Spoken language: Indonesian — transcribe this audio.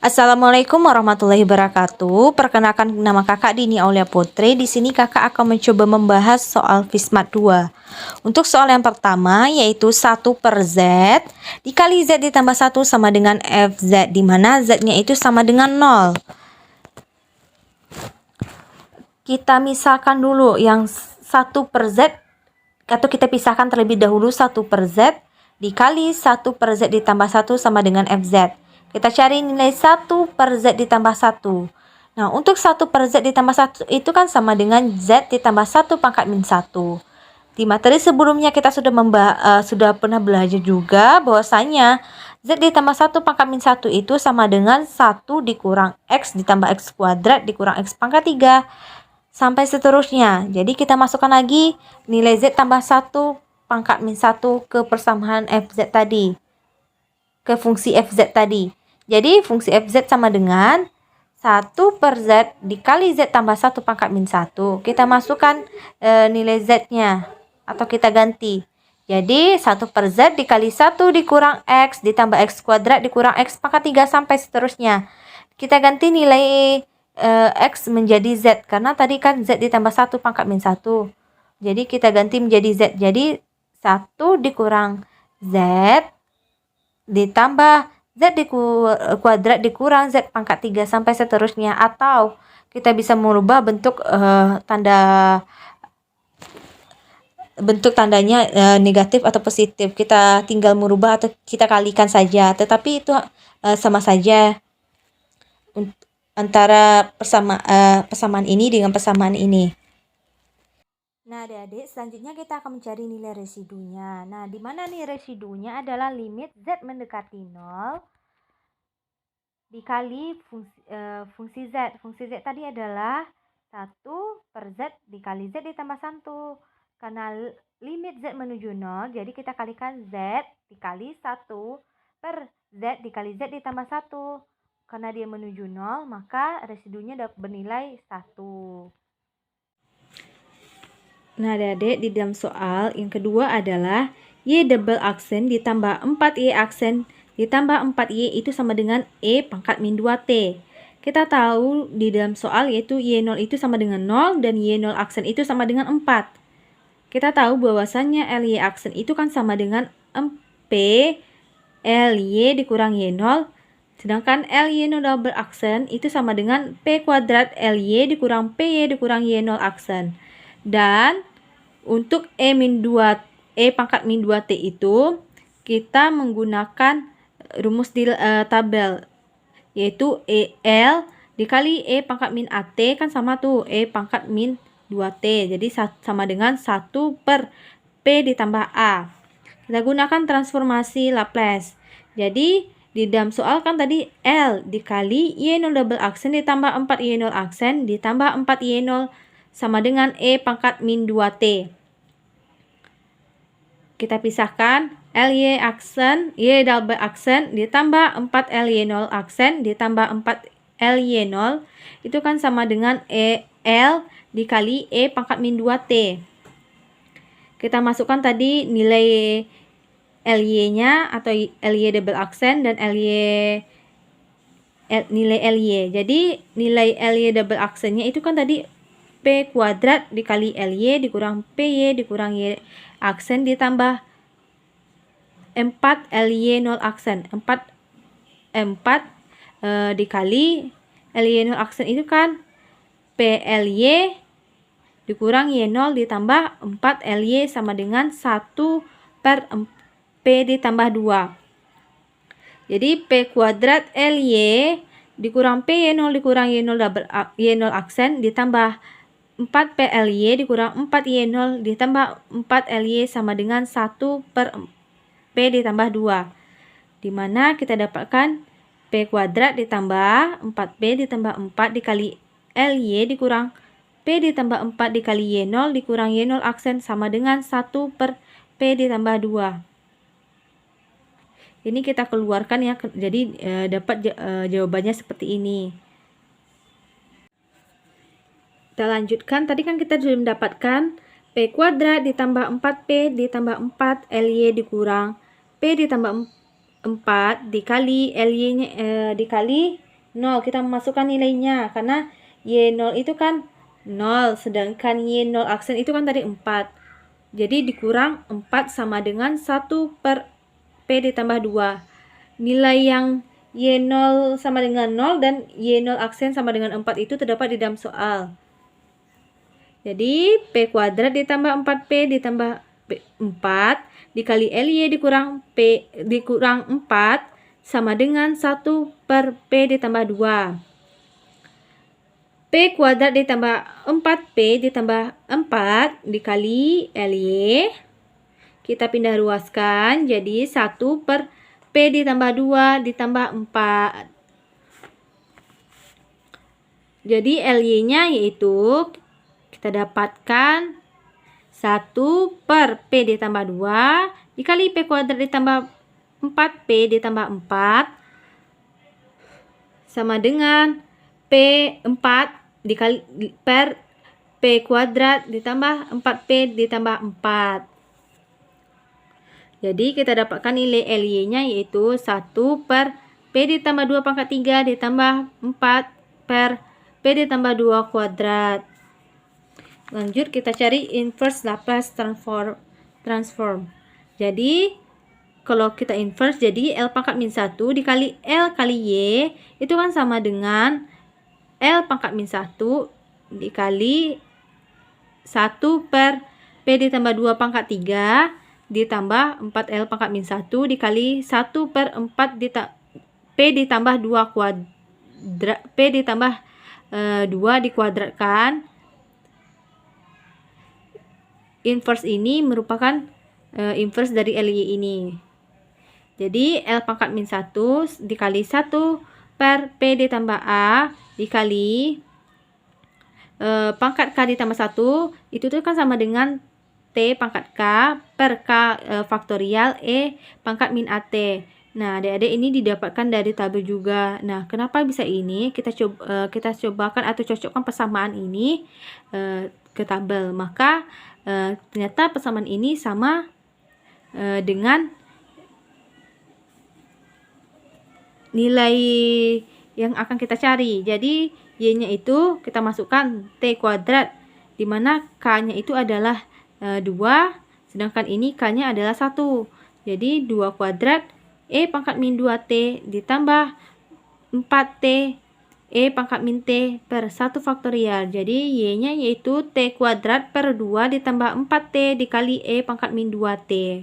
Assalamualaikum warahmatullahi wabarakatuh. Perkenalkan nama kakak Dini Aulia Putri. Di sini kakak akan mencoba membahas soal Fismat 2. Untuk soal yang pertama yaitu 1 per Z dikali Z ditambah 1 sama dengan FZ, di mana Z-nya itu sama dengan 0. Kita misalkan dulu yang 1 per Z, atau kita pisahkan terlebih dahulu 1 per Z dikali 1 per Z ditambah 1 sama dengan FZ. Kita cari nilai 1 per Z ditambah 1. Nah, untuk 1 per Z ditambah 1 itu kan sama dengan Z ditambah 1 pangkat min 1. Di materi sebelumnya kita sudah pernah belajar juga bahwasanya Z ditambah 1 pangkat min 1 itu sama dengan 1 dikurang X ditambah X kuadrat dikurang X pangkat 3 sampai seterusnya. Jadi kita masukkan lagi nilai Z tambah 1 pangkat min 1 ke persamaan FZ tadi, ke fungsi FZ tadi. Jadi fungsi FZ sama dengan 1 per Z dikali Z tambah 1 pangkat min 1. Kita masukkan nilai Z-nya atau kita ganti. Jadi 1 per Z dikali 1 dikurang X ditambah X kuadrat dikurang X pangkat 3 sampai seterusnya. Kita ganti nilai X menjadi Z karena tadi kan Z ditambah 1 pangkat min 1. Jadi kita ganti menjadi Z. Jadi 1 dikurang Z ditambah Z kuadrat dikurang Z pangkat 3 sampai seterusnya. Atau kita bisa merubah bentuk tandanya negatif atau positif. Kita tinggal merubah atau kita kalikan saja. Tetapi itu sama saja antara persamaan ini dengan persamaan ini. Nah, adik-adik, selanjutnya kita akan mencari nilai residunya. Nah, di mana nih residunya adalah limit Z mendekati 0 dikali fungsi Z. Fungsi Z tadi adalah 1 per Z dikali Z ditambah 1. Karena limit Z menuju 0, jadi kita kalikan Z dikali 1 per Z dikali Z ditambah 1. Karena dia menuju 0, maka residunya dapat bernilai 1. Nah, adik-adik, di dalam soal yang kedua adalah Y double aksen ditambah 4Y aksen ditambah 4Y itu sama dengan E pangkat min 2T. Kita tahu di dalam soal yaitu Y0 itu sama dengan 0 dan Y0 aksen itu sama dengan 4. Kita tahu bahwasannya LY aksen itu kan sama dengan P LY dikurang Y0. Sedangkan LY0 double aksen itu sama dengan P kuadrat LY dikurang PY dikurang Y0 aksen. Dan untuk E pangkat min 2T itu kita menggunakan rumus di tabel, yaitu EL dikali E pangkat min AT kan sama tuh E pangkat min 2T. Jadi sama dengan 1 per P ditambah A. Kita gunakan transformasi Laplace. Jadi di dalam soal kan tadi L dikali Y0 double aksen ditambah 4Y0 aksen ditambah 4Y0 sama dengan E pangkat min 2T. Kita pisahkan LY aksen, Y double aksen ditambah 4LY0 aksen ditambah 4LY0 itu kan sama dengan L dikali E pangkat min 2T. Kita masukkan tadi nilai LY-nya atau LY double aksen dan nilai LY. Jadi nilai LY double aksennya itu kan tadi P kuadrat dikali LY dikurang PY dikurang Y aksen ditambah 4 LY0 aksen. 4 dikali LY0 aksen itu kan PLY dikurang Y0 ditambah 4 LY sama dengan 1 per P ditambah 2. Jadi P kuadrat LY dikurang PY0 dikurang Y0 aksen ditambah 4 PLY dikurang 4 Y0 ditambah 4 LY sama dengan 1 per P ditambah 2. Dimana kita dapatkan P kuadrat ditambah 4P ditambah 4 dikali LY dikurang P ditambah 4 dikali Y0 dikurang Y0 aksen sama dengan 1 per P ditambah 2. Ini kita keluarkan ya, jadi dapat jawabannya seperti ini. Kita lanjutkan, tadi kan kita sudah mendapatkan P kuadrat ditambah 4P ditambah 4 LY dikurang P ditambah 4 dikali LY-nya dikali 0. Kita memasukkan nilainya karena Y0 itu kan 0, sedangkan Y0 aksen itu kan tadi 4. Jadi dikurang 4 sama dengan 1 per P ditambah 2. Nilai yang Y0 sama dengan 0 dan Y0 aksen sama dengan 4 itu terdapat di dalam soal. Jadi P kuadrat ditambah 4P ditambah 4 dikali LY dikurang P dikurang 4 sama dengan 1 per P ditambah 2. P kuadrat ditambah 4P ditambah 4 dikali LY. Kita pindah ruaskan jadi 1 per P ditambah 2 ditambah 4. Jadi LY-nya yaitu kita dapatkan 1 per P ditambah 2 dikali P kuadrat ditambah 4P ditambah 4 sama dengan P4 dikali per P kuadrat ditambah 4P ditambah 4. Jadi kita dapatkan nilai LY-nya yaitu 1 per P ditambah 2 pangkat 3 ditambah 4 per P ditambah 2 kuadrat. Lanjut kita cari inverse Laplace transform. Jadi kalau kita inverse jadi L pangkat min 1 dikali L kali Y itu kan sama dengan L pangkat min 1 dikali 1 per P ditambah 2 pangkat 3 ditambah 4L pangkat min 1 dikali 1 per 4 P ditambah 2 kuadrat P ditambah 2 dikuadratkan. Inverse ini merupakan inverse dari LY ini. Jadi L pangkat min 1 dikali 1 per P ditambah A dikali pangkat K ditambah 1 itu tuh kan sama dengan T pangkat K per K faktorial E pangkat min AT. Nah, adik-adik ini didapatkan dari tabel juga. Nah, kenapa bisa ini? Kita cobakan atau cocokkan persamaan ini ke tabel. Maka ternyata persamaan ini sama dengan nilai yang akan kita cari. Jadi Y-nya itu kita masukkan T kuadrat, di mana K-nya itu adalah 2, sedangkan ini K-nya adalah 1. Jadi 2 kuadrat E pangkat min 2T ditambah 4T E pangkat min T per 1 faktorial. Jadi Y-nya yaitu T kuadrat per 2 ditambah 4T dikali E pangkat min 2T.